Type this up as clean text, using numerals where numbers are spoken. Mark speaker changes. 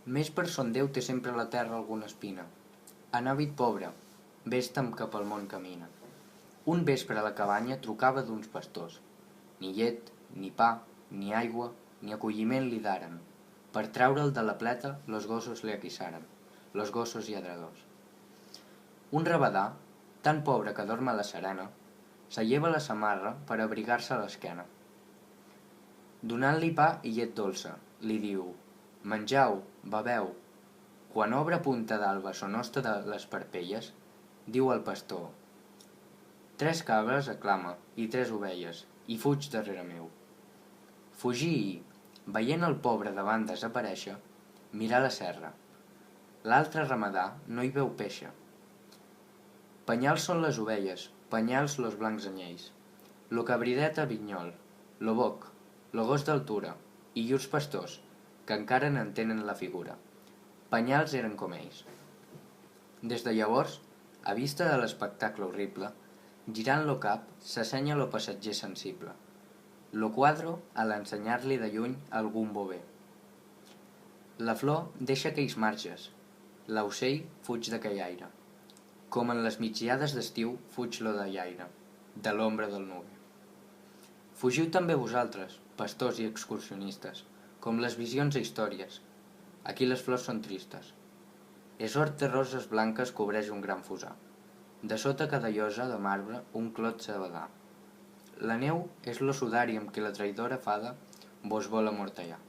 Speaker 1: Més per son Déu té sempre la terra alguna espina. En hàbit pobre, vés-te'm que pel món camina. Un vespre a la cabanya trucava d'uns pastors. Ni llet, ni pa, ni aigua, ni acolliment li daren. Per treure'l de la pleta, los gossos li aquissaren, los gossos lladradors. Un rabadà, tan pobre que dorm a la serena, se lleva la samarra per abrigar-se a l'esquena. Donant-li pa i llet dolça, li diu: «Menjau, beveu». Quan obre punta d'alba son hoste de les parpelles, diu al pastor: «Tres cabres aclama i tres ovelles, i fuig darrere meu». Fugí i, veient el pobre davant desaparèixer, mirà la serra. L'altre ramadà no hi veu péixer. Penyals són les ovelles, penyals los blancs anyells, lo cabridet a Vinyol, lo boc, lo gos d'altura, i llurs pastors, que encara n'entenen la figura. Penyals eren com ells. Des de llavors, a vista de l'espectacle horrible, girant lo cap, s'assenya lo passatger sensible. Lo quadro a l'ensenyar-li de lluny algun bover. La flor deixa aquells marges, l'aucell fuig d'aquell aire, com en les migdiades d'estiu fuig lo de llaire, de l'ombra del núvol. Fugiu també vosaltres, pastors i excursionistes, com les visions i històries. Aquí les flors són tristes. És hort de roses blanques cobreix un gran fossar. De sota cada llosa de marbre un clot s'abadà. La neu és lo sudari amb què la traïdora fada vos vol amortallar.